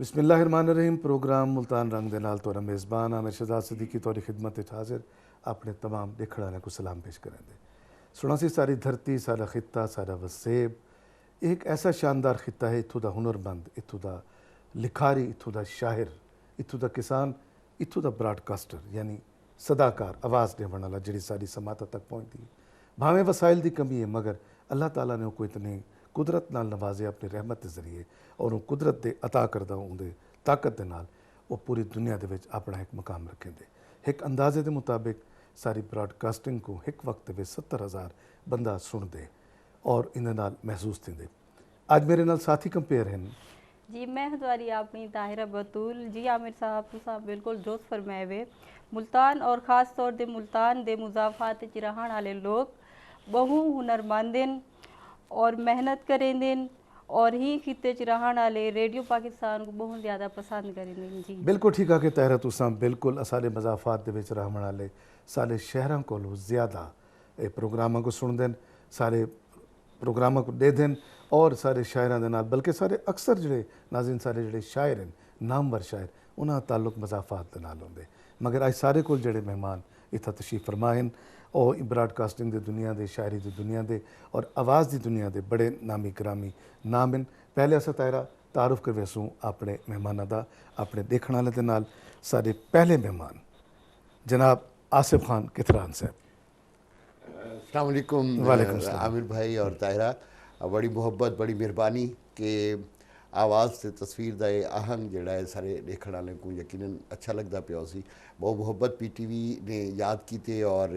बिस्मिल्लाहिर्रहमानिर्रहीम। प्रोग्राम मुल्तान रंग दे नाल तोरा मेज़बान आमिर शहजाद सिद्दीकी तोरी खिदमत विच हाजिर अपने तमाम देखण वालें को सलाम पेश करेंदे। सुना सी सारी धरती, सारा खिता, सारा वसेब एक ऐसा शानदार खिता है। इत्थों दा हुनरमंद, इत्थों दा लिखारी, इत्थों दा शाहिर, इत्थों दा किसान, इत्थों दा ब्राडकास्टर यानी सदाकार आवाज़ देवण वाला जिहड़ी सारी समाता तक पहुँचती है। भावें वसाइल की कमी है मगर अल्लाह ताला ने कोई इतनी कुदरत नाल नवाजे अपनी रहमत के जरिए और वो कुदरत के अता करदा उनके ताकत के नाल वो पूरी दुनिया के अपना एक मकाम रखेंदे। एक अंदाजे के मुताबिक सारी ब्रॉडकास्टिंग को एक वक्त में 70,000 बंदा सुनते और इन नाल महसूस थींदे। आज मेरे नाल साथी कंपेयर हैं। जी मैं हमारी अपनी ताहिरा बतूल। जी आमिर साहब तुसा बिल्कुल जोश फरमाए वे मुल्तान और ख़ास तौर दे मुल्तान दे मुजाफात च रहण वाले लोग बहु हुनरमंद हैं और मेहनत करेंदे और ही खिते च रहण वाले रेडियो पाकिस्तान को बहुत ज़्यादा पसंद करेंदे। जी बिल्कुल ठीक है कि तहरा तुसा बिल्कुल सारे मजाफात दे विच रहण वाले सारे शहरों को ज़्यादा ये प्रोग्रामां को सुनते हैं, सारे प्रोग्रामां को दे दें और सारे शायरां दे नाल बल्कि सारे अक्सर जिहड़े नाज़रीन सारे जिहड़े शायर हैं नामवर शायर उन्हां ताल्लुक मजाफात दे नाल होंदे। मगर अज सारे कोल जिहड़े मेहमान इत्थै तशरीफ फरमा हैं और ब्राडकास्टिंग की दुनिया के, शायरी की दुनिया के और आवाज़ की दुनिया के बड़े नामी ग्रामी नाम हैं। पहले अस तायरा तारुफ करवेसूँ अपने मेहमानों का अपने देखने वाले के नाल। सारे पहले मेहमान जनाब आसिफ खान किथरान साहब। अस्सलाम वालेकुम वालेकुम सलाम। आमिर भाई और ताहिरा, बड़ी मुहब्बत बड़ी मेहरबानी कि आवाज़ से तस्वीर का ये आहंग जोड़ा है सारे देखने वाले को यकीनन अच्छा लगता पिया सी। बहुत मुहब्बत PTV ने याद की और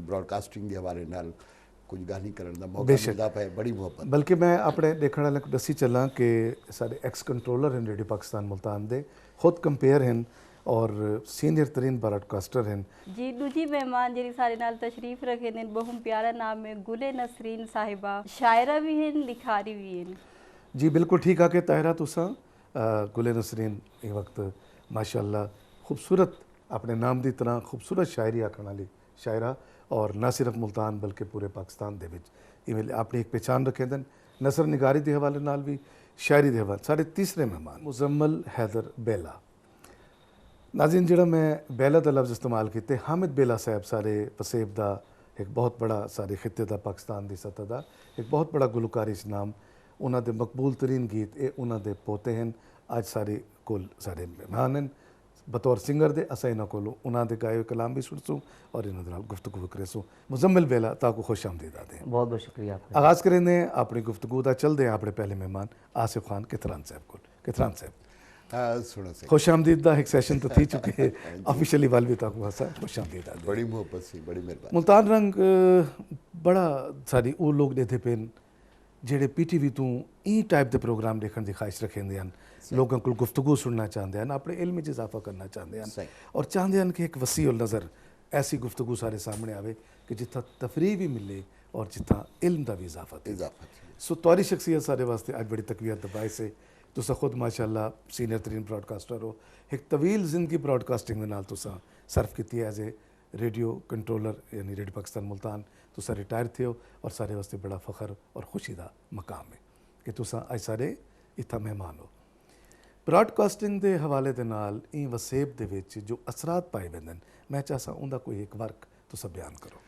ब्रॉडकास्टिंग के हवाले नाल कुछ गानी करने का मौका मिलता पाए, बड़ी मुहब्बत। बल्कि मैं अपने देखने वाले को दसी चला कि सारे एक्स कंट्रोलर हैं रेडियो पाकिस्तान मुल्तान दे, खुद कंपेयर हैं और सीनियर तरीन ब्रॉडकास्टर हैं। जी दूजी मेहमान जी सारे नाल तशरीफ रखे ने बहुत प्यारा नाम है गुले नसरीन साहिबा, शायरा भी हैं लिखारी भी हैं। जी बिल्कुल ठीक है कि ताहिरा तुसा गुले नसरीन ये वक्त माशाअल्लाह खूबसूरत अपने नाम की तरह खूबसूरत शायरी आखण वाली शायरा और न सिर्फ मुल्तान बल्कि पूरे पाकिस्तान दे विच इवें अपनी एक पहचान रखे दिन नसर निगारी के हवाले नाल भी शायरी के हवाले। साढ़े तीसरे मेहमान मुजम्मल हैदर बेला। नाज़रीन जिहड़ा मैं बेला का लफ्ज़ इस्तेमाल किए, हामिद बेला साहब सारे वसेब का एक बहुत बड़ा सारे खिते का पाकिस्तान की सतह का एक बहुत बड़ा गुलकारी नाम। उन्होंने मकबूल तरीन गीत ये उन्होंने पोते हैं। अज सारे कोल सारे मेहमान हैं बतौर सिंगर दे। अस इन्हों को उन्होंने गाए हुए कलाम भी सुनसूँ और इन्होंने गुफ्तगू करेसूँ। मुजम्मिल बेला ताको खुश आमदीद आते हैं। बहुत बहुत शुक्रिया आपका। आगाज़ करेंगे अपनी गुफ्तगू का। चलते हैं अपने पहले मेहमान आसिफ खान किथरान साहब को। किथरान साहब सुनो से खुश आमदीद का एक सैशन तो थी चुके है ऑफिशियली वाल भी ताको हसा खुश आमदीद आते। बड़ी मुहब्बत सी, बड़ी मेहरबानी। मुल्तान रंग बड़ा सारी वो लोग देते पेन जेड़े PTV तू ई टाइप के प्रोग्राम देखने की ख्वाहिश रखेंदे हैं, लोगों को गुफ्तगू सुनना चाहते हैं, अपने इल्म में इजाफा करना चाहते हैं और चाहते हैं कि एक वसी और नज़र ऐसी गुफ्तगू सारे सामने आवे कि जितना तफरीह भी मिले और जितना इल्म का भी इजाफा थे। सो तौरी शख्सियत सारे वास्ते आज बड़ी तकवीत दबाए से तुसा खुद माशाअल्लाह सीनियर तरीन ब्रॉडकास्टर हो। एक तवील जिंदगी ब्रॉडकास्टिंग के नाल तुसा सर्फ की एज ए रेडियो कंट्रोलर यानी रेडियो पाकिस्तान मुल्तान तुसा रिटायर थे हो और सारे वास्ते बड़ा फ़ख्र और खुशी का मकाम है कि तुसा अज सारे इत्था मेहमान हो। ब्रॉडकास्टिंग के हवाले दे नाल ई वसेब दे विच जो असरात पाए वेंदे मैं चाहसा उनका कोई एक वर्क तुसा बयान करो।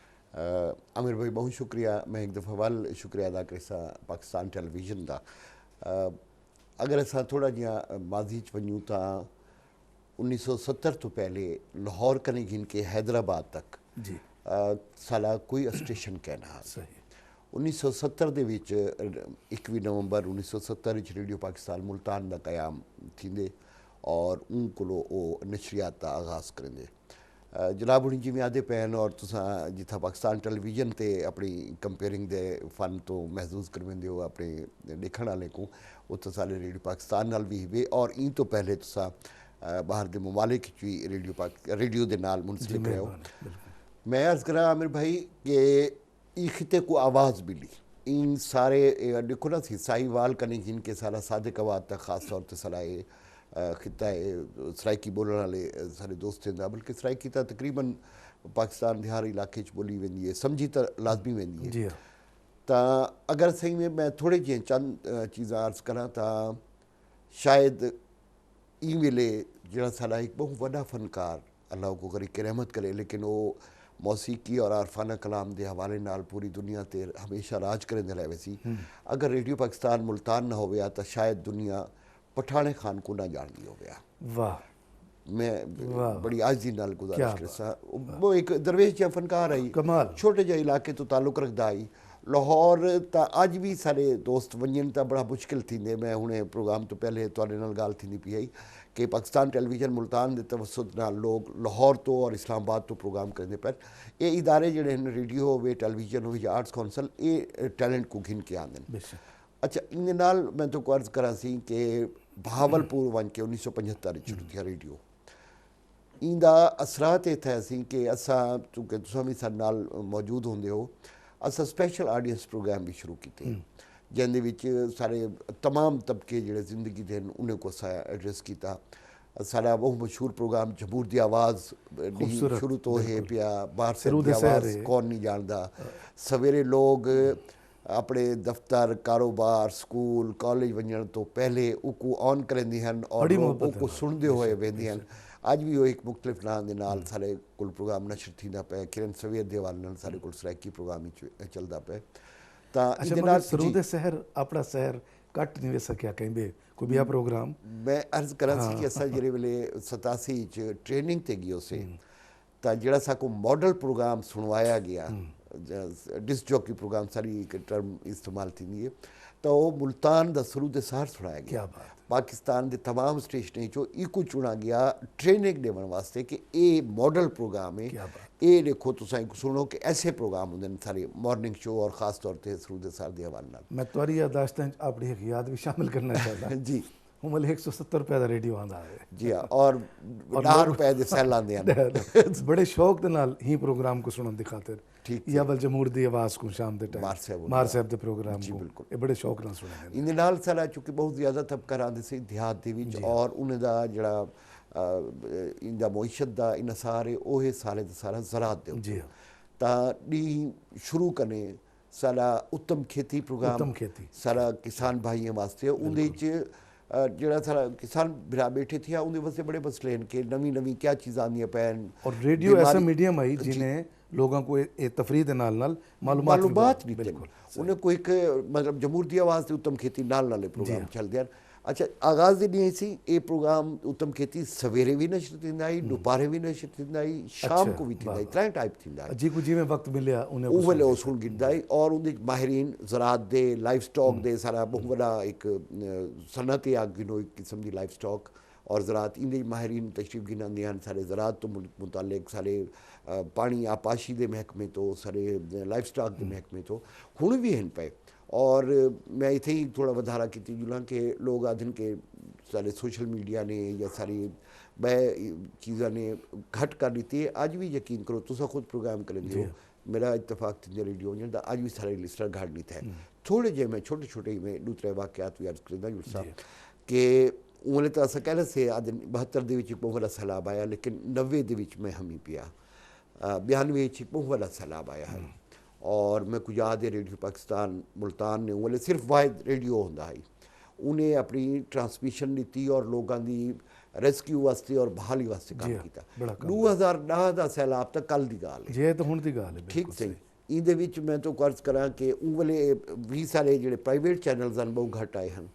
आमिर भाई बहुत शुक्रिया। मैं एक दफ़ा वाल शुक्रिया अदा करेसा पाकिस्तान टेलीविजन का। अगर अस थोड़ा जिहा माजी च वञूं तो 1970 तो पहले लाहौर कने गिन के हैदराबाद तक जी साला कोई स्टेशन कहना सही 1970 ਦੇ ਵਿੱਚ 21 नवंबर 1970 ਵਿੱਚ रेडियो पाकिस्तान मुल्तान का क्याम थींदे और उन कोलो नशरियात का आगाज़ करेंदे। जनाब हुणी जिमें आदे पैन और तुसा जिथा पाकिस्तान टेलीविजन ते अपनी कंपेयरिंग दे फन तो महसूस कर वेंदे हो अपने देखण वाले को उत्थे सारे रेडियो पाकिस्तान नाल भी हुए और इन तो पहले तुसा बाहर के ममालिक भी रेडियो के नाल मुंसलिक रहे हो। मैं अर्ज़ करा आमिर भाई कि ई खिते को आवाज़ मिली इन सारे देखो ना थी साहिवाल कने गिन के सारा सादिक आवाज़ तक ख़ास तौर पर सलाए खिता है सराइकी बोलने वाले सारे दोस्त हैं बल्कि सराइकी तो तकरीबन पाकिस्तान के हर इलाके बोली वेंदी है, समझी तो लाजमी वेंदी है। तो अगर सही में मैं थोड़े जे चंद चीज़ा अर्ज़ करा तो शायद ई वेले जिहड़ा साडा एक बहुत वड्डा फनकार अल्लाह को करी के रहमत करे, लेकिन वो मौसीकी और आरफाना कलाम के हवाले नाल पूरी दुनिया ते हमेशा राज करेंदे रहे सी। अगर रेडियो पाकिस्तान मुल्तान ना होया तो शायद दुनिया पठाने खान को ना जानती होया। वाह, मैं बड़ी आजी नाल गुजारिश क्या करसा, वो एक दरवेश जिहा फनकार आई, कमाल। छोटे जे इलाके तो ताल्लुक रखदा आई। लाहौर तो अज भी सारे दोस्त वंजन तो बड़ा मुश्किल थींदे। मैं हुणे प्रोग्राम तो पहले तुहाडे नाल गल थींदी पई आई कि पाकिस्तान टेलीविजन मुल्तान के तवसुत नाल लोग लाहौर तो और इस्लामाबाद तो प्रोग्राम करते पे। ये इदारे जिहड़े हैं रेडियो होवे, टेलीविजन होवे या आर्ट्स कौंसल, ये टैलेंट को घिन के आंदे ने। अच्छा, इन नाल मैं तो अर्ज करा सी कि बहावलपुर वन के 1975 शुरू थी रेडियो। इंदा असरात ये थे सी कि असा चूँकि तुसां भी साडे नाल मौजूद होंदे हो, असा स्पैशल ऑडियंस प्रोग्राम भी शुरू किए जिंदे विच सारे तमाम तबके जिहड़े जिंदगी दे उन्हें को असा एड्रैस किया। साडा बहुत मशहूर प्रोग्राम जमूर दी आवाज़ शुरू तो है पिया, बाहर से दी आवाज़ कौन नहीं जानता। सवेरे लोग अपने दफ्तर, कारोबार, स्कूल, कॉलेज वजन तो पहले उको ऑन करेंदी हैं और उको सुनते हुए वेंदी हैं। अज भी वो एक मुख्तलिफ नाम के नाल सारे कुल प्रोग्राम नशर थींदा पे। किरण सवेर दे हवाले नाल सारे कुल सराइकी प्रोग्राम चलदा पे। अच्छा, सरूद शहर अपना शहर घट नहीं वे सकिया कहीं कोई भी प्रोग्राम। मैं अर्ज करा सी कि असा जिहड़े वेले 87 ट्रेनिंग ते गियो से तो जिहड़ा साको मॉडल प्रोग्राम सुनवाया गया, डिस्क जॉकी प्रोग्राम सारी एक टर्म इस्तेमाल थी, तो वो मुल्तान दा सरूद शहर सुनाया गया। क्या बात। पाकिस्तान के तमाम स्टेशनें चो इको चुना गया ट्रेनिंग देने वास्ते कि ये मॉडल प्रोग्राम है। ये देखो तुसां सुनो कि ऐसे प्रोग्राम होंगे सारे मॉर्निंग शो और ख़ास तौर पर सरूद शहर के हवाले नाल। मैं तुहारी यादाश्तें अपनी एक याद भी शामिल करना चाहता जी। उमल 170 रुपए का रेडियो आंदा है जी हाँ, और 10 रुपए के सैल आंदे हैं। बड़े शौक दे नाल ही प्रोग्राम को सुनने की खातिर। ठीक या बल जमूर दी आवाज़ को शाम दे टाइम मार साहब दे प्रोग्राम जी को बिल्कुल ये बड़े शौक नाल सुने। इन नाल सारा चूँकि बहुत ज़्यादा तबका आंदे से देहात दे विच और उन्हें दा जिहड़ा इंदा मुईशत दा इनसार है वो सारे सारा ज़रात दे जी ता डी शुरू करने सारा उत्तम खेती प्रोग्राम सारा किसान भाइयों वास्ते उनदे च जिहड़ा सारा किसान भरा बैठे थे उनके वास्ते बड़े मसले हैं कि नवी नवी क्या चीज़ां आंदियां पैन। और रेडियो ऐसा मीडियम है जिन्हें लोगों को तफरीह दे नाल मालूमात नहीं बिल्कुल उन्हें कोई मतलब जमूर दी आवाज़ से उत्तम खेती नाल प्रोग्राम चलते हैं। अच्छा, आगाज़ दी नहीं सी ये प्रोग्राम उत्तम खेती सवेरे भी नशर थींदा आई, दोपहरे भी नशर थींदा आई, शाम को भी थींदा आई, त्रै टाइप थींदा आई। जी को जी में वक्त मिलिया उन्हें वो वेले वो सुन गिंदा आई और उनके माहिरीन ज़रात दे लाइफ स्टॉक दे सारा बहुत बड़ा एक सनत है गिनो एक किस्म की लाइफ स्टॉक और ज़रात इंदे माहिरीन तशरीफ गिनांदे हैं सारे ज़रात तो मुतालिक सारे पानी आपाशी के महकमे तो सारे लाइफ स्टॉक के महकमे तो हुण भी हैं पे। और मैं इत्थे ही थोड़ा वधारा की जुला कि लोग आदन के सारे सोशल मीडिया ने या सारी बै चीज़ा ने घट कर दी है। अज भी यकीन करो तुसा खुद प्रोग्राम करेंगे हो मेरा इतफाक थी रेडियो जन अज भी सारे लिस्टर घट नहीं थे। थोड़े जे मैं छोटे छोटे ही मैं दूसरे वाक़यात भी अर्ज करदा जुल साहब कि उन्हें तो अस कह से अज 72 के बहुत बड़ा सैलाब आया, लेकिन 90 में हमी पिया 92 बहुत बड़ा सैलाब आया है। और मैं कुछ याद है रेडियो पाकिस्तान मुल्तान ने उन्हें सिर्फ वाहिद रेडियो होंदा है उन्हें अपनी ट्रांसमिशन नीति और लोगों की रेस्क्यू वास्ते और बहाली वास्ते काम किया। 2010 का सैलाब तक कल की गाल है, तो हुण दी गाल है। ठीक सही इंदे विच मैं तो कर्ज करा कि उन वेले भी सारे जिहड़े प्राइवेट चैनल्स हैं बहुत घट आए हैं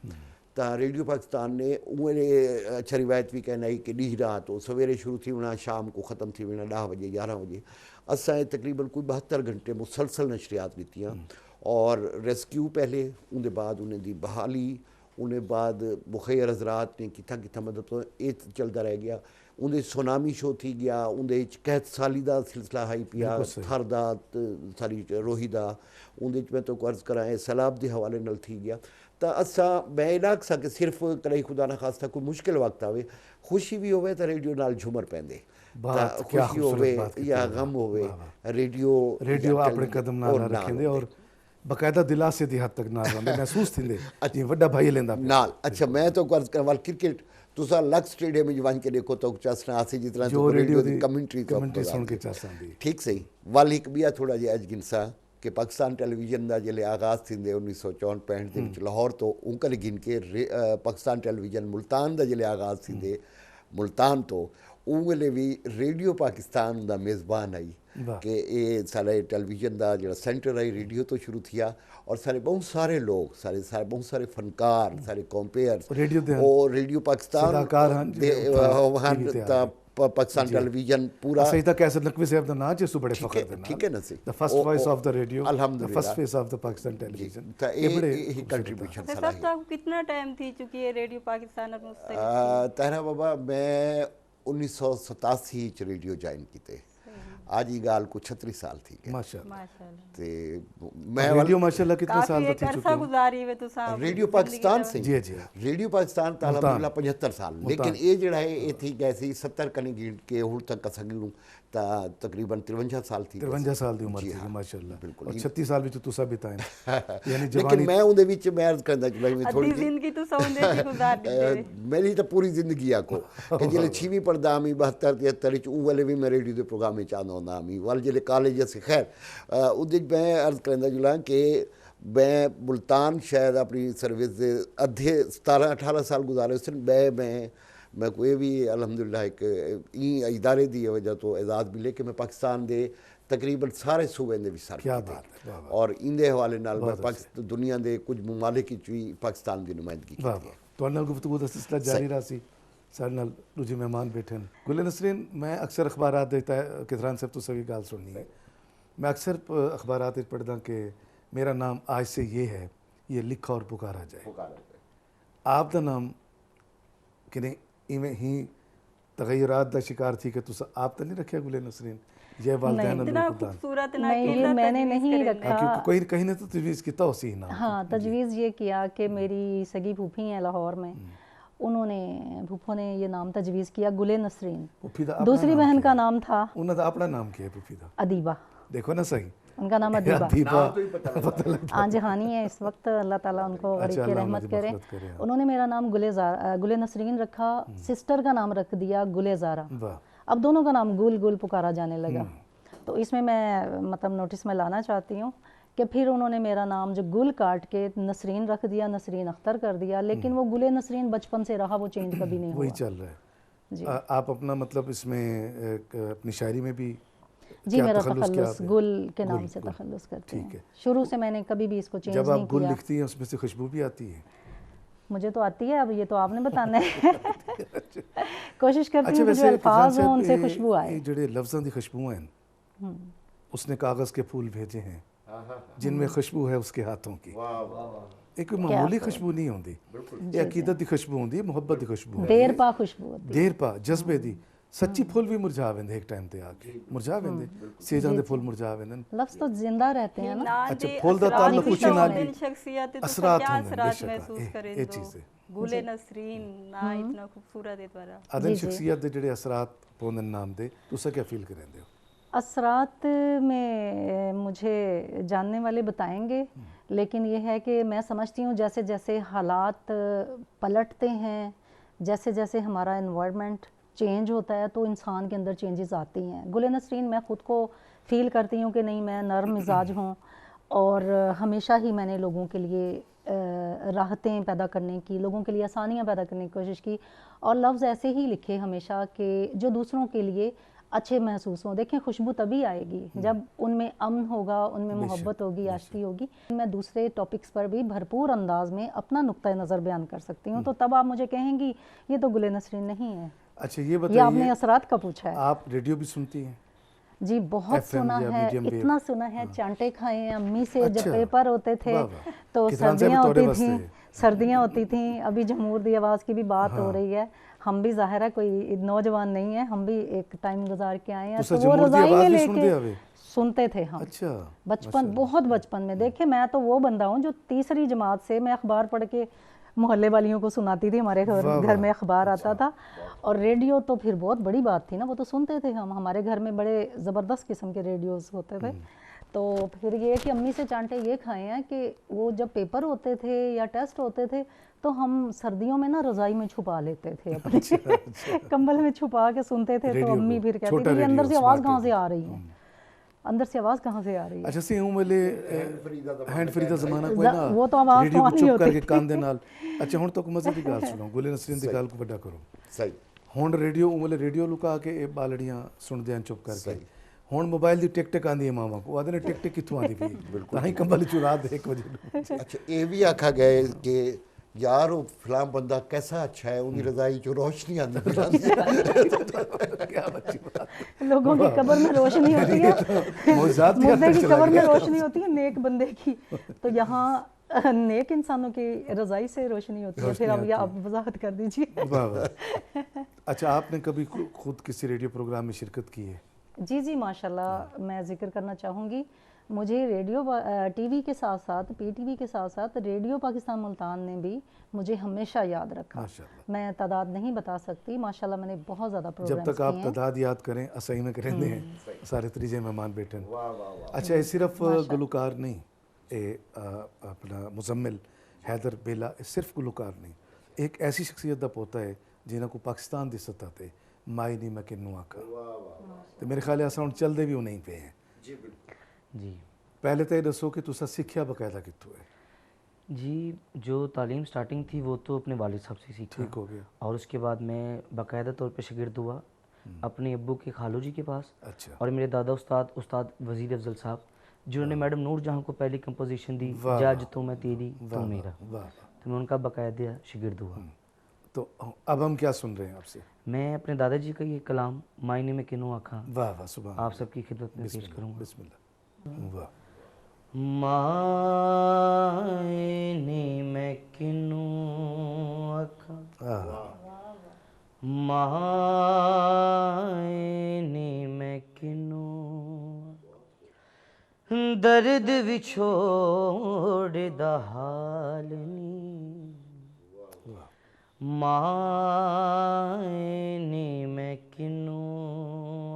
तो रेडियो पाकिस्तान ने उन्हें अच्छा रिवायत भी कहना कि डी रात हो सवेरे शुरू थी होना शाम को ख़त्म थी वेना 10 बजे 11 बजे असां तकरीबन कोई 72 घंटे मुसलसल नशरियात दी और रेस्क्यू पहले उनके बाद उन्हें दी बहाली उन्हें बाद मुखैर हजरात ने कितना कितना मदद तो ये चलता रह गया। उन्हें सुनामी शो थी गया उन्हें कहत साली का सिलसिला हाई पिया थर दा सारी रोही दा उन्हें मैं तो अर्ज करा सैलाब के हवाले नाल थी गया। तो असा मैं ना आखसा कि सिर्फ कदई खुदा ना खास्ता कोई मुश्किल वक्त आवे खुशी भी होवे तो रेडियो नाल झूमर पैंदे खुशी होवे या गम होवे रेडियो अपने कदम नाल रखेंदे और बकायदा दिलासे दी हद तक नाल रंदे महसूस थिंदे जी वड्डा भाई लेंदा नाल। अच्छा, मैं तो अर्ज करवाल क्रिकेट तुसा लक्स स्टेडियम में जवान के देखो तो चसना आसी जितना तो रेडियो दी कमेंट्री सुन के चसना दी ठीक सही वाल एक बिया थोड़ा जे अज गिनसा कि पाकिस्तान टेलीविजन का जिले आगाज़ थींदे 1964-65 ਦੇ ਵਿੱਚ ਲਾਹੌਰ ਤੋਂ ਉਂਕਲ ਗਿਣ ਕੇ ਪਾਕਿस्तान टेलीविजन मुल्तान का जिले आगाज़ थींदे मुल्तान तो उस वेले भी रेडियो पाकिस्तान का मेज़बान आई कि ये सारे टेलीविजन का जो सेंटर है रेडियो तो शुरू थिया और सारे बहुत सारे लोग सारे बहुत सारे फनकार सारे कॉम्पेयर और रेडियो पाकिस्तान पाकिस्तान टेलीविजन पूरा सही था कैसे नकवी साहब दा नाम जिस बड़े फखर दे नाल ठीक है ना she the first voice of the radio अल्हम्दुलिल्लाह the first face of the Pakistan television तो ये कंट्रीब्यूशन सर सलाही आपको कितना टाइम थी चुकी है रेडियो पाकिस्तान और मुस्तकिल ताहिरा बाबा मैं 1987 च रेडियो ज्वाइन कीते आज ये गाल को 36 साल थी माशाल्लाह माशाल्लाह ते मैं रेडियो माशाल्लाह कितने साल काफी दा थी एक चुके अरसा गुजारी हुए तुसा रेडियो पाकिस्तान से जी जी रेडियो पाकिस्तान तो अलहमदुलिल्लाह 75 साल लेकिन ये जड़ा है ये थी कैसी 70 कने गिण के हुण तक असगलू ता तकरीबन 53 साल थी 53 साल दी उम्र थी माशाल्लाह बिल्कुल और 36 साल विच तुसा बिताए यानी लेकिन जवानी मैं उनदे विच मैं अर्ज करदा चला मैं थोड़ी अद्धी जिंदगी तुसा उंदे च गुजार दित्ते मेरी तो पूरी जिंदगी आको कि जिले 6वीं पढ़दा आमी 72 73 च उ वाले भी मैं रेडियो दे प्रोग्राम में चाहंदा होंदा आमी वाल जिले कॉलेज से खैर उदे मैं अर्ज करदा जुला कि मैं मुल्तान शायद अपनी सर्विस दे अद्धे 17 18 साल गुजारे उस मैं कोई भी अल्हम्दुलिल्लाह एक इदारे दी वजह तो एजाज़ मिले कि मैं पाकिस्तान दे तकरीबन सारे सूबे दे विच क्या बात है और इंदे हवाले नाल मैं पाकिस्तान दुनिया दे कुछ ममालिक विच भी पाकिस्तान की नुमाइंदगी की है तो नाल गुफ्तगू दा सिलसिला जारी रासी सारे नाल दूजे मेहमान बैठे हैं गुल नसरीन मैं अक्सर अखबारात देता है किधरान साहब तो सभी गाल सुननी है मैं अक्सर अखबारात पढ़दा कि मेरा नाम आज से ये है ये लिखा और पुकारा जाए आप दा नाम कि नहीं इवें ही तगय्युरात दा शिकार थी कि तुसा आप तो नहीं रखा गुल नसरीन ये वालदैन इतना खूबसूरत ना नहीं मैंने नहीं रखा क्योंकि कोई कहीं ने तो तजवीज़ किया उसी नाम हाँ तजवीज़ ये किया कि मेरी सगी फूफी हैं लाहौर में उन्होंने फूफो ने ये नाम तजवीज़ किया गुले नसरीन दूसरी बहन का नाम था उन्होंने अपना नाम किया फूफी दा अदीबा देखो ना सही उनका नाम अदीबा तो हाँ जहानी है इस वक्त अल्लाह ताला उनको गरीब की रहमत करे उन्होंने मेरा नाम गुले नसरीन रखा सिस्टर का नाम रख दिया गुलेज़ारा अब दोनों का नाम गुल गुल पुकारा जाने लगा तो इसमें मैं मतलब नोटिस में लाना चाहती हूँ कि फिर उन्होंने मेरा नाम जो गुल काट के नसरीन रख दिया नसरीन अख्तर कर दिया लेकिन वो गुले नसरीन बचपन से रहा वो चेंज कभी नहीं हुआ वही चल रहा है जी आप अपना मतलब इसमें अपनी शायरी में भी जी मेरा तखल्लुस गुल के नाम से तखल्लुस करते हैं शुरू से मैंने कभी भी इसको चेंज नहीं किया जब आप गुल लिखती हैं उसमें से खुशबू भी आती है मुझे तो आती है अब ये तो आपने बताना है कोशिश करती हूँ कि जो अल्फाज हों उनसे खुशबू आए जेडे लफ्ज़ां दी खुशबू हैं उसने कागज़ के फूल भेजे हैं जिनमें खुशबू है उसके हाथों की एक मामूली खुशबू नहीं होती ये अकीदत दी खुशबू होती है मोहब्बत दी खुशबू देर पा खुशबू होती देर पा जज्बे दी सच्ची फूल भी मुरझा वेंदे एक टाइम ते आके मुरझा वेंदे सेजां दे फूल मुरझा वेंदे लफ्ज़ तो जिंदा रहते हैं ना अच्छा फूल दा ताल्लुक कुछ नाल भी शख्सियत तो असरात क्या होंदे असरात बेशक महसूस करें ये तो चीज़ है गुले नसरीन ना इतना खूबसूरत है द्वारा अदन शख्सियत दे जेडे असरात पौंदे नाम दे तुसा क्या फील करेंदे हो असरात में मुझे जानने वाले बताएंगे लेकिन ये है कि मैं समझती हूँ जैसे जैसे हालात पलटते हैं जैसे जैसे हमारा एनवायरनमेंट चेंज होता है तो इंसान के अंदर चेंजेस आती हैं गुले नसरीन मैं ख़ुद को फ़ील करती हूँ कि नहीं मैं नरम मिजाज हूँ और हमेशा ही मैंने लोगों के लिए राहतें पैदा करने की लोगों के लिए आसानियाँ पैदा करने की कोशिश की और लफ्ज़ ऐसे ही लिखे हमेशा कि जो दूसरों के लिए अच्छे महसूस हों देखें खुशबू तभी आएगी जब उनमें अमन होगा उनमें मोहब्बत होगी आश्ती होगी मैं दूसरे टॉपिक्स पर भी भरपूर अंदाज में अपना नुक्ता नज़र बयान कर सकती हूँ तो तब आप मुझे कहेंगी ये तो गुले नसरीन नहीं है अच्छा ये बताइए ये आपने असरात का पूछा है आप रेडियो भी सुनती हैं जी बहुत सुना है इतना सुना है चांटे खाए हैं अम्मी से जब पेपर होते थे तो सर्दियाँ होती थी अभी जमहूर दी आवाज़ की भी बात हो रही है हम भी ज़ाहिर है कोई नौजवान नहीं है हम भी एक टाइम गुजार के आए हैं तो वो रज़ाई में लेके सुनते थे हम अच्छा बचपन बहुत बचपन में देखे मैं तो वो बंदा हूँ जो तीसरी जमात से मैं अखबार पढ़ के मोहल्ले वालियों को सुनाती थी हमारे घर में अखबार आता था और रेडियो तो फिर बहुत बड़ी बात थी ना वो तो सुनते थे हम हमारे घर में बड़े ज़बरदस्त किस्म के रेडियोज़ होते थे तो फिर ये कि अम्मी से चांटे ये खाए हैं कि वो जब पेपर होते थे या टेस्ट होते थे तो हम सर्दियों में ना रज़ाई में छुपा लेते थे अपने कंबल में छुपा के सुनते थे तो अम्मी फिर कहती थी अंदर से आवाज़ कहाँ से आ रही है अंदर से आवाज़ कहाँ से आ रही है। अच्छा सी हूं मेले हैंड फ्री ਦਾ ਜ਼ਮਾਨਾ ਕੋਈ ਨਾ वो तो आवाज़ ਰੇਡੀਓ तो को आनी चुप होती करके ਕੰਨ ਦੇ ਨਾਲ ਅੱਛਾ ਹੁਣ ਤੱਕ ਮਜ਼ੇ ਦੀ ਗੱਲ ਸੁਣੋ ਗੁਲੇ ਨਸਰੀਨ ਦੀ ਗੱਲ ਕੋ ਵੱਡਾ ਕਰੋ ਸਹੀ ਹੁਣ ਰੇਡੀਓ ਉਮਲੇ ਰੇਡੀਓ ਲੁਕਾ ਕੇ ਇਹ ਬਾਲੜੀਆਂ ਸੁਣਦੇ ਆਂ ਚੁੱਪ ਕਰਕੇ ਸਹੀ। ਹੁਣ ਮੋਬਾਈਲ ਦੀ ਟਿਕ ਟਿਕ ਆਂਦੀ ਹੈ ਮਾਵਾਂ ਕੋ ਆਦੇ ਨੇ ਟਿਕ ਟਿਕ ਕਿੱਥੋਂ ਆਂਦੀ ਪਈ ਤਾਂ ਹੀ ਕੰਬਲ ਚ ਰਾਤ ਦੇ 1 ਵਜੇ ਨੂੰ अच्छा ये भी आखा गया कि यार वो फलां बंदा कैसा अच्छा है उनकी रजाई चो रोशनी आती क्या अच्छी बात लोगों की कब्र में रोशनी होती है, मौजात की हद मुर्दे तक की चला कब्र में गया। रोशनी होती है, नेक बंदे की तो यहाँ नेक इंसानों की रजाई से रोशनी होती है। फिर अब रोशनी ये आती आप वजाहत कर दीजिए। वाह वाह। अच्छा आपने कभी खुद किसी रेडियो प्रोग्राम में शिरकत की है? जी जी माशाल्लाह, मैं ज़िक्र करना चाहूँगी, मुझे रेडियो टीवी के साथ साथ पीटीवी के साथ साथ रेडियो पाकिस्तान मुल्तान ने भी मुझे हमेशा याद रखा। माशाल्लाह। मैं तादाद नहीं बता सकती, माशाल्लाह मैंने बहुत ज़्यादा जब प्रोग्राम्स तक आप किए हैं। तादाद याद करें असही में करेंगे हैं सारे त्रीजे मेहमान बैठे वाह वाह वाह। अच्छा ये सिर्फ गुलकार नहीं ये अपना मुजम्मिल हैदर बेला ये सिर्फ गुलकार नहीं एक ऐसी शख्सियत दा पोता है जिन्हों को पाकिस्तान की सतह ते माई नहीं मैं किन्नू आखा तो मेरे ख्याल अस हम चलते भी नहीं पे हैं जी बिल्कुल जी पहले तो ये दसो कि तुसा सिक्ख्या बकायदा कितों है? जी जो तालीम स्टार्टिंग थी वो तो अपने वालिद साहब से सीखा ठीक हो गया। और उसके बाद मैं बाकायदा तौर पे शागिर्द हुआ अपने अब्बू के खालू जी के पास अच्छा और मेरे दादा उस्ताद वज़ीर अफजल साहब जिन्होंने मैडम नूर जहाँ को पहली कंपोजिशन दी वाह, जज तो मैं तेरी वाह तो वाह मेरा, वाह वाह। तो मैं उनका बाकायदा शागिर्द हुआ। तो अब हम क्या सुन रहे हैं आपसे? मैं अपने दादाजी का ये कलाम मायने में किनो आखा वाह वाह सुबह आप सबकी खिदमत में पेश करूँगा। बिस्मिल्लाह वाह मायने में किनो आखा मायने में किनो दर्द विछोड़ दा हाल नी मायने में किनो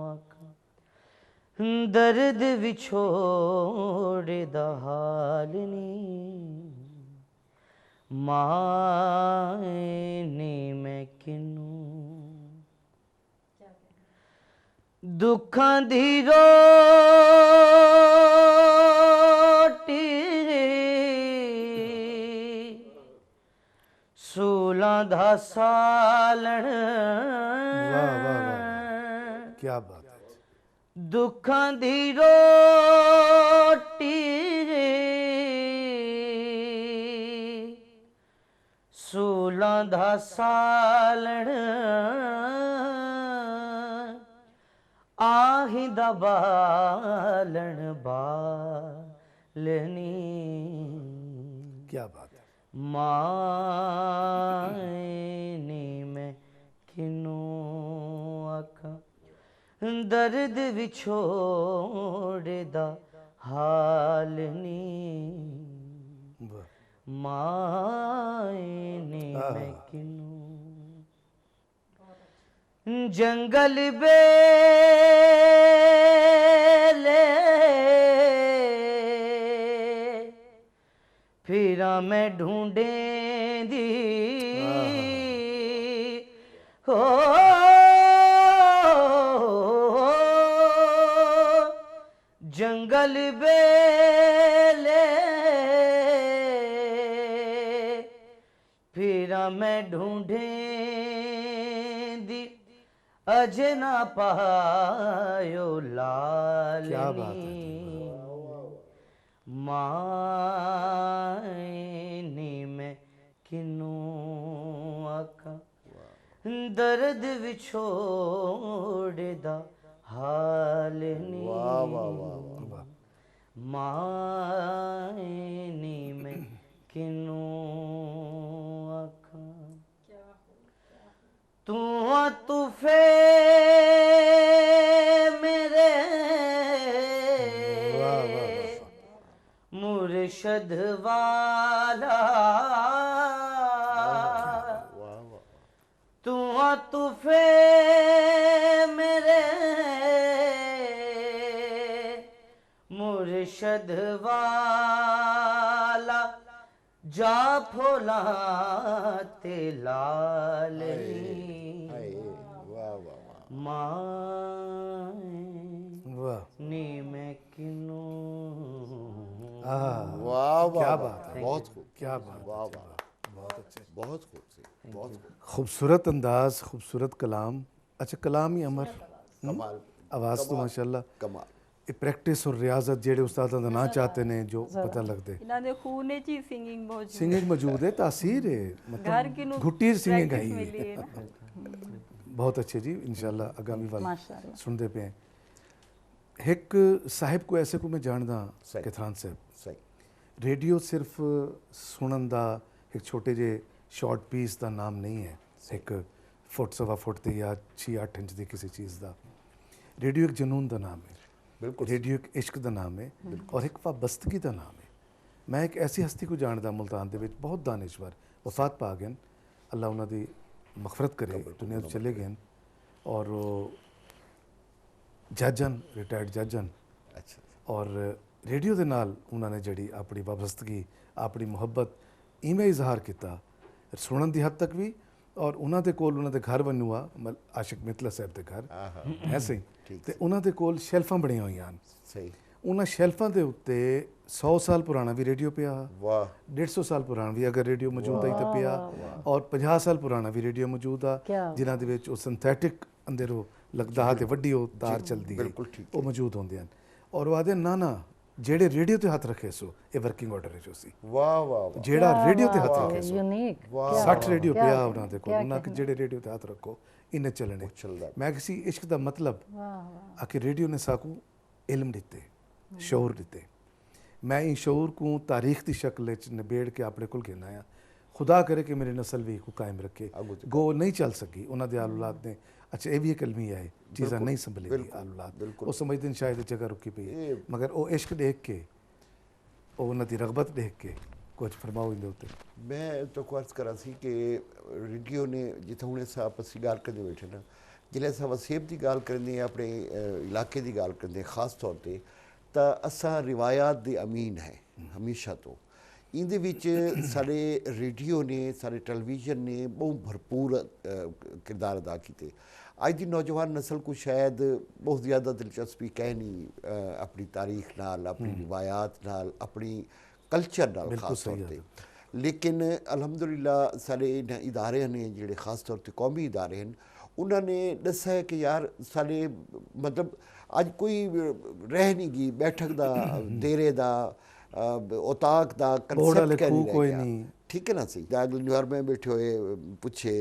आखा दर्द विछोड़ दा हाल नी मायने में किनो दुखां दी रोटी सूलां दा सालण वाह वाह वाह क्या बात है दुखां दी रोटी सूलां दा सालण आही दा बालण बालनी क्या बात है मायने में किनो आखा दर्द विछोड़ दा हाल नी वाह मायने में किनो जंगल बेले फिरा मैं ढूंढे दी हो जंगल बेले फिरा मैं ढूंढे दी अजे ना पायो लाल क्या बात है मायने में किनो आखा दर्द विछोड़ दा हाल नी वाह वाह वाह वाह मायने में किनो आखा तू फे मेरे वाह वाह मुर्शद वाला तू फे मेरे मुर्शद वाला जा फोला ते लाल हाय वाह वाह वाह मायने वाह में किनो वाह वाह क्या वाह, बात है, बहुत खूब, क्या बात, वाह वाह, बहुत अच्छे, बहुत खूब से, बहुत खूब। खूबसूरत अंदाज, खूबसूरत कलाम। अच्छा कलाम ही अमर, कमाल, आवाज़ तो माशाल्लाह कमाल। ਇਹ ਪ੍ਰੈਕਟਿਸ ਔਰ ਰਿਆਜ਼ਤ ਜਿਹੜੇ ਉਸਤਾਦਾਂ ਦਾ ਨਾਂ ਚਾਹਤੇ ਨੇ ਜੋ ਪਤਾ ਲੱਗਦੇ ਇਹਨਾਂ ਦੇ ਖੂਨ 'ਚ ਹੀ ਸਿੰਗਿੰਗ ਮੌਜੂਦ ਹੈ। ਸਿੰਗਿੰਗ ਮੌਜੂਦ ਹੈ ਤਾਸੀਰ ਹੈ ਘਰ मतलब की नु घुट्टी सिंगिंग practice आई मिली है है ना। बहुत अच्छे जी इंशाल्लाह आगामी वाल माशाल्लाह। सुनते पे हैं एक साहिब को ऐसे को मैं जानदा सही। किथरान साहब सही, रेडियो सिर्फ सुनन दा एक छोटे जे शॉर्ट पीस ਦਾ ਨਾਮ ਨਹੀਂ ਹੈ ਇੱਕ ਫੁੱਟ ਸਵਾ ਫੁੱਟ ਤੇ ਜਾਂ 6-8 ਇੰਚ ਦੀ ਕਿਸੇ ਚੀਜ਼ ਦਾ ਰੇਡੀਓ ਇੱਕ ਜਨੂਨ ਦਾ ਨਾਮ ਹੈ बिल्कुल रेडियो एक इश्क ਦਾ ਨਾਮ ਹੈ ਔਰ ਇੱਕ ਵਾਬਸਤਗੀ ਦਾ ਨਾਮ ਹੈ ਮੈਂ ਇੱਕ ਐਸੀ ਹਸਤੀ को ਜਾਣਦਾ ਮੁਲਤਾਨ ਦੇ ਵਿੱਚ ਬਹੁਤ ਦਾਨਿਸ਼ਵਰ ਵਫਾਤ ਪਾ ਗਏ ਅੱਲਾ ਉਹਨਾਂ ਦੀ ਮਗਫਰਤ ਕਰੇ ਦੁਨੀਆ ਤੋਂ ਚਲੇ ਗਏ ਔਰ ਉਹ ਜੱਜ ਹਨ ਰਿਟਾਇਰਡ ਜੱਜ ਹਨ अच्छा, ਔਰ ਰੇਡੀਓ ਦੇ ਨਾਲ ਉਹਨਾਂ ਨੇ ਜਿਹੜੀ ਆਪਣੀ ਵਾਬਸਤਗੀ ਆਪਣੀ ਮੁਹੱਬਤ ਇਵੇਂ ਇਜ਼ਹਾਰ ਕੀਤਾ ਸੁਣਨ ਦੀ ਹੱਦ ਤੱਕ ਵੀ ਔਰ ਉਹਨਾਂ ਦੇ ਕੋਲ ਉਹਨਾਂ ਦੇ ਘਰ ਬਣੂਆ ਆਸ਼ਿਕ ਮਿਤਲਾ ਸਾਹਿਬ ਦੇ ਘਰ ਐਸੇ ਹੀ ਤੇ ਉਹਨਾਂ ਦੇ ਕੋਲ ਸ਼ੈਲਫਾਂ ਬਣੀਆਂ ਹੋਈਆਂ ਹਨ सही, ਉਹਨਾਂ ਸ਼ੈਲਫਾਂ ਦੇ ਉੱਤੇ 100 ਸਾਲ ਪੁਰਾਣਾ ਵੀ ਰੇਡੀਓ ਪਿਆ वाह, 150 ਸਾਲ ਪੁਰਾਣਾ ਵੀ ਅਗਰ ਰੇਡੀਓ ਮੌਜੂਦ ਹੈ ਤਾਂ ਪਿਆ ਔਰ 50 ਸਾਲ ਪੁਰਾਣਾ ਵੀ ਰੇਡੀਓ ਮੌਜੂਦ ਆ ਕਿਆ ਜਿਨ੍ਹਾਂ ਦੇ ਵਿੱਚ ਉਹ ਸਿੰਥੈਟਿਕ ਅੰਦਰੋਂ ਲੱਗਦਾ ਹੈ ਤੇ ਵੱਡੀ ਉਹ ਤਾਰ ਚੱਲਦੀ ਹੈ ਬਿਲਕੁਲ ਠੀਕ ਉਹ ਮੌਜੂਦ ਹੁੰਦੇ ਹਨ ਔਰ ਉਹ ਆਦੇ ਨਾ ਨਾ ਜਿਹੜੇ ਰੇਡੀਓ ਤੇ ਹੱਥ ਰੱਖੇ ਸੋ ਇਹ ਵਰਕਿੰਗ ਆਰਡਰ ਵਿੱਚ ਸੀ वाह वाह वाह, ਜਿਹੜਾ ਰੇਡੀਓ ਤੇ ਹੱਥ ਰੱਖੇ ਸੋ यूनिक 60 ਰੇਡੀਓ ਪਿਆ ਉਹਨਾਂ ਦੇ ਕੋਲ ਉਹਨਾਂ ਕਿ ਜਿਹੜੇ ਰੇਡੀਓ ਤੇ ਹੱਥ ਰੱਖੋ ਇਹਨੇ ਚੱਲਣੇ ਚੱਲਦਾ। ਮੈਂ ਕਿਸੇ ਇਸ਼ਕ ਦਾ ਮਤਲਬ ਆ ਕਿ ਰੇਡੀਓ ਨੇ ਸਾਕੂ ਇਲਮ ਦਿੱਤੇ ਸ਼ੌਰ ਦਿੱਤੇ ਮੈਂ ਇਹ ਸ਼ੌਰ को ਤਾਰੀਖ ਦੀ ਸ਼ਕਲ ਵਿੱਚ ਨਿਬੇੜ ਕੇ ਆਪਣੇ ਕੋਲ ਗਿਣਾ ਆ ਖੁਦਾ ਕਰੇ ਕਿ ਮੇਰੀ ਨਸਲ ਵੀ ਕੋ ਕਾਇਮ ਰੱਖੇ ਗੋ ਨਹੀਂ ਚੱਲ ਸਕੀ ਉਹਨਾਂ ਦੇ ਆਲੂਲਾਦ ਨੇ ਅੱਛਾ ਇਹ ਵੀ ਇੱਕ ਕਲਮੀ ਹੈ ਚੀਜ਼ਾਂ ਨਹੀਂ ਸੰਭਲੇਗੀ ਆਲੂਲਾਦ ਉਹ ਸਮਝਦੇ ਨੇ ਸ਼ਾਇਦ ਜਗ੍ਹਾ ਰੁਕੀ ਪਈ ਮਗਰ ਉਹ ਇਸ਼ਕ ਦੇਖ ਕੇ ਉਹ ਉਹਨਾਂ ਦੀ ਰਗਬਤ ਦੇਖ ਕੇ ਕੁਝ ਫਰਮਾਓ ਇਹਦੇ ਉੱਤੇ ਮੈਂ ਤਾਂ ਕੁਆਰਸ ਕਰਾਂ ਸੀ ਕਿ ਰੇਡੀਓ ਨੇ ਜਿੱਥੇ ਹੁਣ ਅਸੀਂ ਗੱਲ ਕਰਦੇ ਬੈਠੇ ਨਾ ਜਿਹੜੇ ਅਸਾਂ ਵਸੇਬ ਦੀ ਗੱਲ ਕਰਦੇ ਹਾਂ ਆਪਣੇ ਇਲਾਕੇ ਦੀ ਗੱਲ ਕਰਦੇ ਹਾਂ ਖਾਸ ਤੌਰ ਤੇ ਤਾਂ ਅਸਾਂ ਰਿਵਾਇਤ ਦੇ ਅਮੀਨ ਹੈ ਹਮੇਸ਼ਾ ਤੋਂ ਇਹਦੇ ਵਿੱਚ ਸਾਡੇ ਰੇਡੀਓ ਨੇ ਸਾਡੇ ਟੈਲੀਵਿਜ਼ਨ ਨੇ ਬਹੁਤ ਭਰਪੂਰ ਕਿਰਦਾਰ ਅਦਾ ਕੀਤੇ ਅੱਜ ਦੀ ਨੌਜਵਾਨ ਨਸਲ को शायद बहुत ज़्यादा दिलचस्पी कह नहीं अपनी तारीख नाल अपनी रिवायात नाल अपनी कल्चर नाल खास तौर पर लेकिन अलहमदुलिल्लाह सारे इदारे ने जिहड़े खास तौर पर कौमी इदारे हैं उन्होंने दसा है कि यार सारे मतलब अज कोई रह नहीं गई बैठक दा देरे दा औताक दा कंसेप्ट कह नहीं रह गया ठीक है ना सही अगले न्यूयॉर्क में बैठे हुए पूछे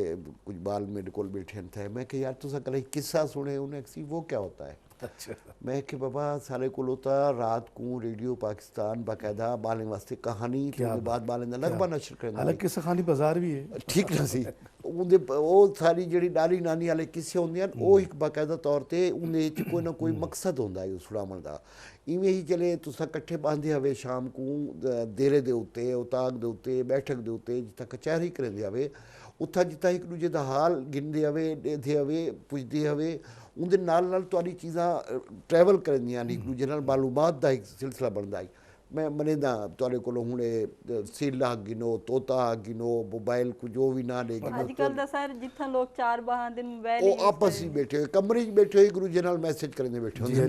कुछ बाल मेरे को बैठे थे मैं कि यार तुसा कल किस्सा सुने उन्हें सी वो क्या होता है अच्छा मैं कि बाबा सारे को होता रात को रेडियो पाकिस्तान बाकायदा बालें वास्ते कहानी तो बाद बालें दा नगमा नशर करना हालांकि सखानी बाजार भी है ठीक ना सी ਉਹਦੇ ਉਹ ਸਾਰੀ ਜਿਹੜੀ ਡਾਲੀ ਨਾਨੀ ਵਾਲੇ ਕਿੱਸੇ ਹੁੰਦੇ ਹਨ ਉਹ ਇੱਕ ਬਾਕਾਇਦਾ ਤੌਰ ਤੇ ਉਹਦੇ ਵਿੱਚ ਕੋਈ ਨਾ ਕੋਈ ਮਕਸਦ ਹੁੰਦਾ ਹੈ ਸੁਣਾਉਣ ਦਾ ਇਵੇਂ ਹੀ ਚਲੇ ਤੁਸੀਂ ਇਕੱਠੇ ਬਾਂਧੇ ਹੋਵੇ ਸ਼ਾਮ ਨੂੰ ਦੇਰੇ ਦੇ ਉੱਤੇ ਉਤਾਕ ਦੇ ਉੱਤੇ ਬੈਠਕ ਦੇ ਉੱਤੇ ਜਿੱਥੇ ਕਚਹਿਰੀ ਕਰਦੇ ਆਵੇ ਉੱਥਾ ਜਿੱਥੇ ਇੱਕ ਦੂਜੇ ਦਾ ਹਾਲ ਗਿਣਦੇ ਆਵੇ ਦੇਖਦੇ ਆਵੇ ਪੁੱਛਦੇ ਆਵੇ ਉਹਦੇ ਨਾਲ ਨਾਲ ਤੁਹਾਡੀ ਚੀਜ਼ਾਂ ਟਰੈਵਲ ਕਰਦੀਆਂ ਨੇ ਇੱਕ ਦੂਜੇ ਨਾਲ ਮਾਲੂਮਾਤ ਦਾ ਇੱਕ ਸਿਲਸਿਲਾ ਬਣਦਾ ਹੈ मैं मनेदा तुहाडे कोलों हुणे सीला गिनो तोता गिनो मोबाइल को जो भी ना ले गिनो आजकल दा सर जिथा लोग चार बहादुर मोबाइल ਉਹ ਆਪਸ ਵਿੱਚ ਬੈਠੇ ਹੋਏ ਕਮਰੇ 'ਚ ਬੈਠੇ ਹੋਏ ਇੱਕ ਦੂਜੇ ਨਾਲ ਮੈਸੇਜ ਕਰਦੇ ਬੈਠੇ ਹੁੰਦੇ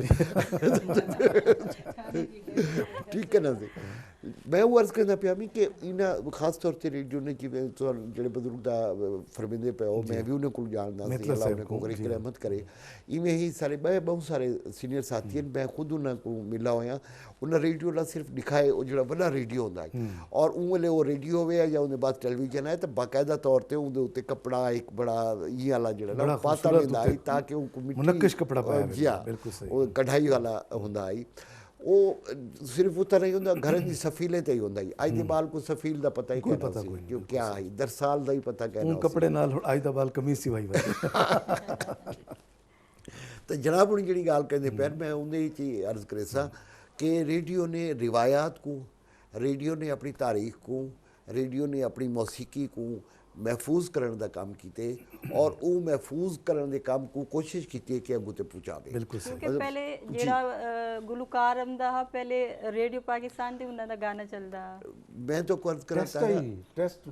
ਠੀਕ ਹੈ ਨਾ ਜੀ ਮੈਂ ਉਹ ਅਰਜ਼ ਕਰਦਾ ਪਿਆ ਵੀ ਕਿ ਇਹਨਾਂ ਖਾਸ ਤੌਰ ਤੇ ਰੇਡੀਓ ਨੇ ਜਿਵੇਂ ਜਿਹੜੇ ਬਜ਼ੁਰਗ ਦਾ ਫਰਮਾਉਂਦੇ ਪਏ ਉਹ ਮੈਂ ਵੀ ਉਹਨਾਂ ਕੋਲ ਜਾਣਦਾ ਸੀ ਅੱਲਾਹ ਉਹਨਾਂ ਕੋਲ ਕਰੇ ਰਹਿਮਤ ਕਰੇ ਇਵੇਂ ਹੀ ਸਾਰੇ ਬਹੁਤ ਸਾਰੇ ਸੀਨੀਅਰ ਸਾਥੀ ਹਨ ਮੈਂ ਖੁਦ ਉਹਨਾਂ ਕੋਲ ਮਿਲਾ ਹੋਇਆ ਉਹਨਾਂ ਰੇਡੀਓ ਦਾ ਸਿਰਫ ਦਿਖਾਏ ਉਹ ਜਿਹੜਾ ਵੱਡਾ ਰੇਡੀਓ ਹੁੰਦਾ ਹੈ ਔਰ ਉਹ ਵੇਲੇ ਉਹ ਰੇਡੀਓ ਹੋਵੇ ਜਾਂ ਉਹਦੇ ਬਾਅਦ ਟੈਲੀਵਿਜ਼ਨ ਹੈ ਤਾਂ ਬਾਕਾਇਦਾ ਤੌਰ ਤੇ ਉਹਦੇ ਉੱਤੇ ਕੱਪੜਾ ਇੱਕ ਬੜਾ ਇਹ ਵਾਲਾ ਜਿਹੜਾ ਨਾ ਪਾਤਾ ਹੁੰਦਾ ਹੈ ਤਾਂ ਕਿ ਉਹ ਮੁਨੱਕਸ਼ ਕੱਪੜਾ ਪਾਇਆ ਹੋਇਆ ਬਿਲਕੁਲ ਸਹੀ ਉਹ ਕਢਾਈ ਵਾਲਾ ਹੁੰਦਾ ਹੈ ਉਹ ਸਿਰਫ ਉਤਰ ਨਹੀਂ ਹੁੰਦਾ ਘਰ ਦੀ ਸਫੀਲੇ ਤੇ ਹੀ ਹੁੰਦਾ ਹੈ ਅੱਜ ਦੇ ਬਾਲ ਕੋ ਸਫੀਲ ਦਾ ਪਤਾ ਹੀ ਕੋਈ ਪਤਾ ਕੋਈ ਕਿਉਂ ਕੀ ਹੈ ਦਰਸਾਲ ਦਾ ਹੀ ਪਤਾ ਕਹਿਣਾ ਉਹ ਕੱਪੜੇ ਨਾਲ ਅੱਜ ਦਾ ਬਾਲ ਕਮੀਜ਼ ਸਿਵਾਈ ਵਾਲੀ ਤਾਂ ਜਨਾਬ ਹੁਣ ਜਿਹੜੀ ਗੱਲ ਕਹਿੰਦੇ ਪੈਰ ਮੈਂ ਉਹਦੇ ਵਿੱਚ ਹੀ ਅਰਜ਼ ਕਰੇ ਸਾਂ कि रेडियो ने रिवायात को रेडियो ने अपनी तारीख को रेडियो ने अपनी मौसीकी को महफूज करने का काम कीते और वो महफूज करने के काम को कोशिश की कि अगू ते पहुँचा दे। बिल्कुल सही। क्योंकि पहले जेड़ा गुलकार आंदा हा पहले रेडियो पाकिस्तान ते उन्हां दा गाना चलदा हा। मैं तो कर्ज करा टेस्ट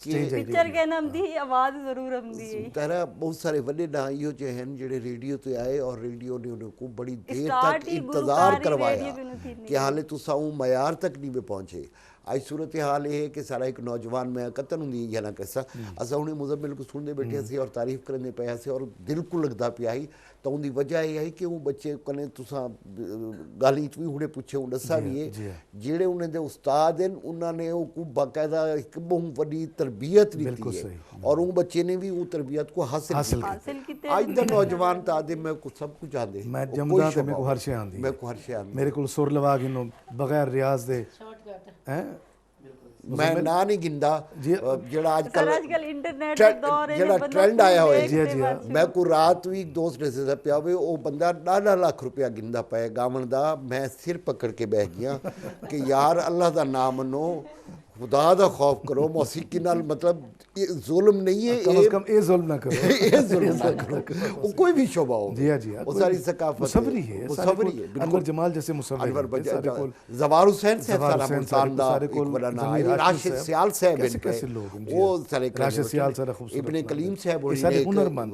स्टेज पिक्चर के नाम दी आवाज जरूर आंदी है। तारा बहुत सारे वड्डे ना इहो जे हैं जेड़े रेडियो ते आए और रेडियो ने उनको बड़ी देर स्टार्ट तक ही इंतजार गुलकार ही करवाया रेडियो पे थी कि हाले तुसा वो मयार तक नहीं में पहुंचे। आज सूरत हाल ये है कि सारा एक नौजवान मैं कतन होंगी या ना कैसा असा उन्हें मुजम्मिल को सुनते बैठे सी और तारीफ करने पे से और दिल को लगता पिया ही तो उनकी वजह यह है कि वो बच्चे कने तुसा गाली भी हुणे पूछे वो दसा भी है जेड़े उन्हें दे उस्ताद हैं उन्होंने वो बाकायदा एक बहुत बड़ी तरबियत दी है और वो बच्चे ने भी वो तरबियत को हासिल किया। आज दा नौजवान तो आदे मैं कुछ सब कुछ आंदे मैं जमदा ते मेरे को हर शे आंदी मैं को हर शे आंदी मेरे को सुर लवा गिनो बगैर रियाज दे हैं मैं ना नहीं गिंदा जेड़ा आजकल इंटरनेट का दौर है जेड़ा ट्रेंड आया हुआ है जी जी मैं को रात भी दोस्त ने से पिया वे वो बंदा 1.5 लाख रुपया गिंदा पे गावन दा मैं सिर पकड़ के बैठ गया कि यार अल्लाह दा नाम मनो खुदा दा खौफ करो मौसीकी नाल मतलब ये जुल्म नहीं है कम से कम ये जुल्म ना करो ये जुल्म ना करो वो कोई भी शोभा हो जी जी वो सारी सकाफत मुसव्वरी है मुसव्वरी है अनवर जमाल जैसे मुसव्वरी अनवर जवार हुसैन से सारा मुल्तान दा एक बड़ा नाम है राशिद सियाल साहब कैसे लोग वो सारे राशिद सियाल सारा खूबसूरत इब्ने कलीम साहब ये सारे हुनरमंद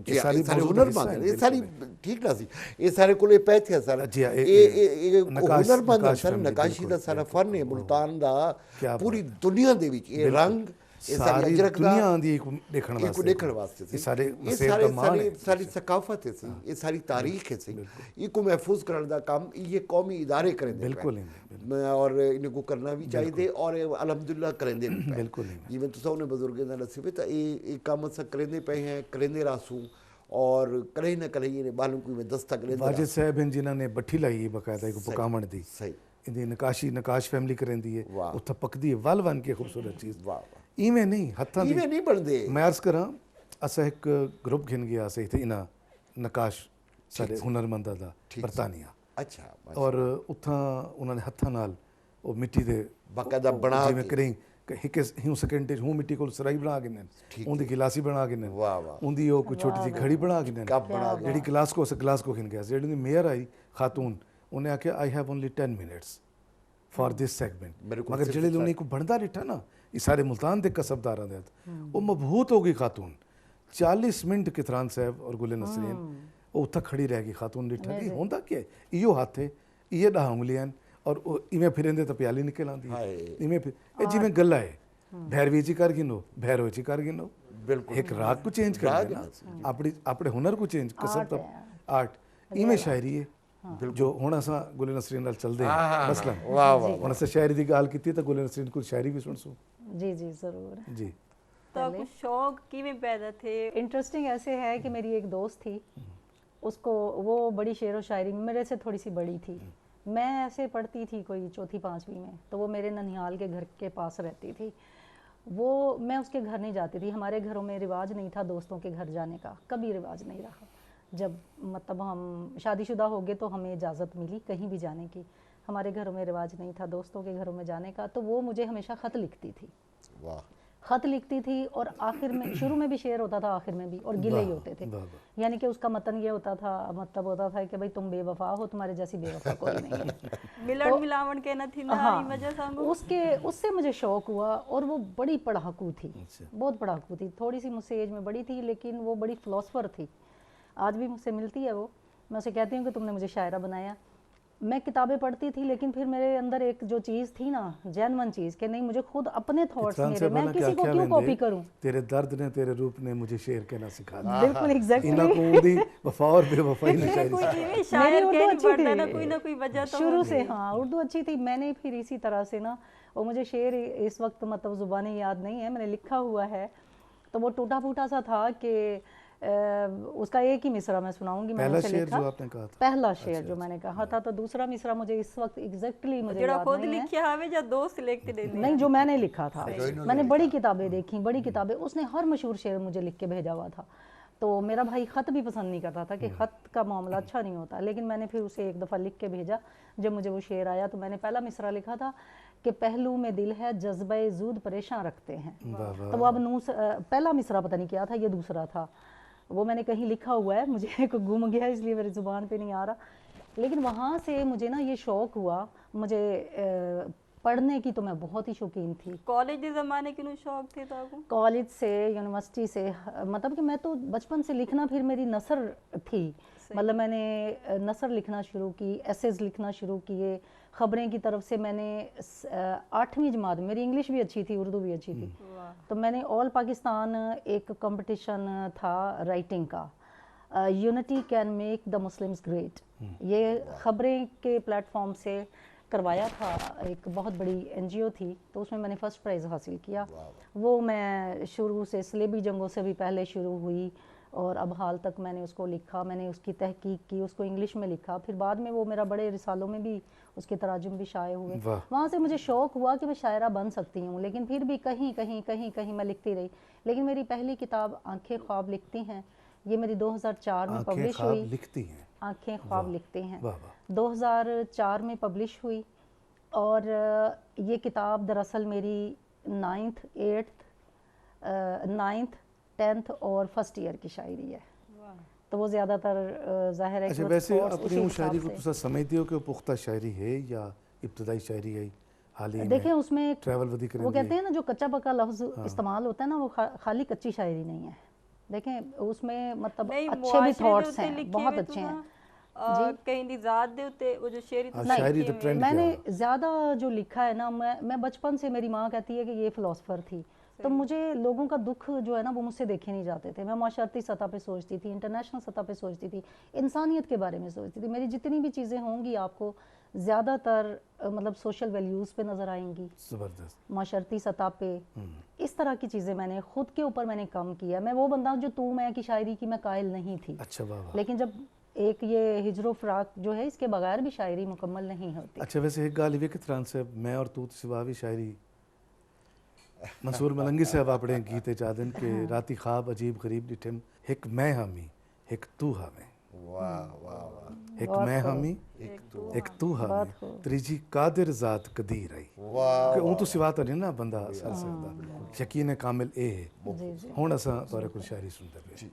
ये सारे हुनरमंद ये सारी ठीक ना सी ये सारे कोले पैथे सारा ये हुनरमंद सारे नकाशी दा सारा फन है मुल्तान दा पूरी दुनिया दे विच ये रंग ये सारी अजरक दुनिया आंदी एक देखण वास्ते ये सारे सारी सकाफत है सी ये सारी तारीख है सी इको महफूज करने दा काम ये कौमी इदारे करें बिल्कुल और इनको करना भी चाहिए और अल्हम्दुलिल्लाह करेंदे बिल्कुल जिवें तुसा उन्हें बुजुर्गों दा नसीब है ये काम अस करेंदे पे हैं करेंदे रासू और कहीं ना कहीं ये मालूम कोई में दस्तक करेंदे वाजिद साहब हैं जिन्होंने बठी लाई बकायदा एक पकावण दी सही इंदी नकाश फैमिली करेंदी है उत्थे पकदी है वल वन के खूबसूरत चीज इवें नहीं हत्थां इवें नहीं बनदे मैं अर्ज करा असा एक ग्रुप घिन गया से इथे इना नकाश सारे हुनरमंदा दा बरतानिया अच्छा और उथा उन्होंने हत्थां नाल वो मिट्टी दे बाकायदा बना जिवें करें हिक हिं सेकंड हूँ मिट्टी को सराई बना के उनकी गिलासी बना के उनकी वो कोई छोटी सी घड़ी बना के जी गिलास को उस गिलास को खिन गया जी मेयर आई खातून उन्हें आख्या I have only 10 minutes for this segment मगर जेड़े उन्हें को बनता डिठा ना ये सारे मुल्तान के कसबदारा दे वो मबहूत हो गई खातून 40 मिनट किथरान साहब और गुले नसरीन वो उत्थे खड़ी रह गई खातून डिठा कि होंदा क्या इो हाथ है ये 10 उंगलियां और इवें फिरेंदे तो प्याली निकल आती इवें फिर ये जिवें गला है भैरवी ची कर गिनो भैरव ची कर गिनो एक राग को चेंज कर देना अपनी अपने हुनर को चेंज कसब आर्ट इवें शायरी है जो हुण असां गुले नसरीन नाल चलदे हैं मसलन हुण असां शायरी दी गाल कीती तो गुले नसरीन को शायरी भी सुन सो जी जी जरूर जी तो कुछ शौक किवें पैदा थे इंटरेस्टिंग ऐसे है कि मेरी एक दोस्त थी उसको वो बड़ी शेर व शायरी मेरे से थोड़ी सी बड़ी थी मैं ऐसे पढ़ती थी कोई चौथी पाँचवीं में तो वो मेरे ननिहाल के घर के पास रहती थी वो मैं उसके घर नहीं जाती थी हमारे घरों में रिवाज नहीं था दोस्तों के घर जाने का कभी रिवाज नहीं रहा जब मतलब हम शादीशुदा हो गए तो हमें इजाज़त मिली कहीं भी जाने की हमारे घरों में रिवाज नहीं था दोस्तों के घरों में जाने का तो वो मुझे हमेशा ख़त लिखती थी वाह ख़त लिखती थी और आखिर में शुरू में भी शेर होता था आखिर में भी और गिले ही होते थे यानी कि उसका मतन ये होता था मतलब होता था कि भाई तुम बेवफा हो तुम्हारे जैसी बेवफा कोई नहीं है मिलन मिलावन के ना थी ना वजह सांगो उससे मुझे शौक हुआ और वो बड़ी पढ़ाकू थी बहुत पढ़ाकू थी थोड़ी सी मुझसे एज में बड़ी थी लेकिन वो बड़ी फ़िलासफ़र थी आज भी मुझसे मिलती है वो मैं उसे कहती हूँ कि तुमने मुझे शायरा बनाया मैं किताबें पढ़ती थी लेकिन फिर मेरे अंदर एक जो चीज़ थी ना जेन्युइन चीज़ कि नहीं मुझे खुद अपने थॉट्स मेरे मैं किसी को क्यों कॉपी करूं तेरे दर्द ने तेरे रूप ने मुझे शेर कहना सिखा दिया बिल्कुल एग्जैक्टली इना को दी वफा और बेवफाई ने शायरी शायर के नहीं पढ़ना ना कोई वजह तो शुरू से हाँ उर्दू अच्छी थी मैंने फिर इसी तरह से ना वो मुझे शेर इस वक्त मतलब ज़ुबानें याद नहीं है मैंने लिखा हुआ है तो वो टूटा फूटा सा था कि उसका एक ही मिसरा मैं सुनाऊंगी मैंने उसे लिखा जो आपने कहा था पहला शेर जो मैंने कहा था तो दूसरा मिसरा मुझे इस वक्त एग्जैक्टली मुझे याद खुद नहीं है लिखिया हवे या दोस्त लिखते देने नहीं जो मैंने लिखा था मैंने बड़ी किताबें देखी बड़ी किताबें उसने हर मशहूर शेर मुझे लिख के भेजा हुआ था तो मेरा भाई ख़त भी पसंद नहीं करता था कि ख़त का मामला अच्छा नहीं होता लेकिन मैंने फिर उसे एक दफ़ा लिख के भेजा जब मुझे वो शेर आया तो मैंने पहला मिसरा लिखा था कि पहलू में दिल है जज्बे जूद परेशान रखते हैं। वाह वाह। तो वो अब पहला मिसरा पता नहीं क्या था, ये दूसरा था, वो मैंने कहीं लिखा हुआ है, मुझे गुम गया इसलिए मेरी ज़ुबान पे नहीं आ रहा। लेकिन वहाँ से मुझे ना ये शौक़ हुआ, मुझे पढ़ने की तो मैं बहुत ही शौकीन थी। कॉलेज के ज़माने की नु शौक थे ताको? कॉलेज से, यूनिवर्सिटी से, मतलब कि मैं तो बचपन से लिखना फिर मेरी नसर थी। मतलब मैंने नसर लिखना शुरू की, एसेज लिखना शुरू किए, ख़बरें की तरफ से मैंने 8वीं जमात, मेरी इंग्लिश भी अच्छी थी, उर्दू भी अच्छी थी, तो मैंने ऑल पाकिस्तान एक कंपटीशन था राइटिंग का, unity can make the Muslims great, ये ख़बरें के प्लेटफॉर्म से करवाया था, एक बहुत बड़ी एनजीओ थी, तो उसमें मैंने फ़र्स्ट प्राइज़ हासिल किया। वो मैं शुरू से सलेबी जंगों से भी पहले शुरू हुई और अब हाल तक मैंने उसको लिखा, मैंने उसकी तहकीक की, उसको इंग्लिश में लिखा, फिर बाद में वो मेरा बड़े रिसालों में भी उसके तराजुम भी शाये हुए। वहाँ से मुझे शौक़ हुआ कि मैं शायरा बन सकती हूँ, लेकिन फिर भी कहीं कहीं कहीं कहीं मैं लिखती रही। लेकिन मेरी पहली किताब आंखें ख्वाब लिखती हैं, ये मेरी 2004 में पब्लिश हुई। लिखती हैं, आंखें ख्वाब लिखते हैं, वाह वाह। 2004 में पब्लिश हुई। और ये किताब दरअसल मेरी 9th 8th 10th और फर्स्ट ईयर की शायरी है, तो वो ज़्यादातर ज़ाहिर है। अच्छा, वैसे अपनी उस शायरी को तुसा समझते हो कि वो पुख्ता शायरी है या इब्तदाई शायरी है? हाल ही देखिए उसमें ट्रैवल वधी वो कहते हैं ना, जो कच्चा पक्का लफ्ज़ इस्तेमाल होता है ना, वो खाली कच्ची शायरी नहीं है। देखें उसमें मतलब अच्छे भी थॉट्स हैं, बहुत अच्छे हैं। कहीं दी ज़ात दे उते वो जो शेरी शायरी तो ट्रेंड मैंने ज़्यादा जो लिखा है ना, मैं बचपन से, मेरी माँ कहती है कि ये फ़िलासफ़र थी, तो मुझे लोगों का दुख जो है ना वो मुझसे देखे नहीं जाते थे। मैं माशरती सतह पे सोचती थी, इंटरनेशनल सतह पे सोचती थी, इंसानियत के बारे में सोचती थी। मेरी जितनी भी चीज़ें होंगी आपको ज़्यादातर मतलब सोशल वैल्यूज़ पे नज़र आएंगी, ज़बरदस्त, माशरती सतह पे। इस तरह की चीज़ें मैंने ख़ुद के ऊपर मैंने कम किया। मैं वो बंदा जो तू मैं की शायरी की मैं कायल नहीं थी। अच्छा वाह। लेकिन जब एक ये हिजरो फराक जो है, इसके बगैर भी शायरी मुकम्मल नहीं होती। अच्छा, वैसे एक गाल ये कि तरह से मैं और तू सिवा भी शायरी मंसूर मलंगी साहब अपने गीते चादन के राती ख्वाब अजीब गरीब डिठम, हिक मैं हामी हिक तू हमें, वाह वाह वाह, हिक मैं हामी एक तू हमें, त्रीजी कादिर ज़ात कदीर आई। वाह, ऊँ तो सिवा तो नहीं ना बंदा सर सकता, यकीन कामिल ए है। हुण असां तुहारे कोल शायरी सुनते पे।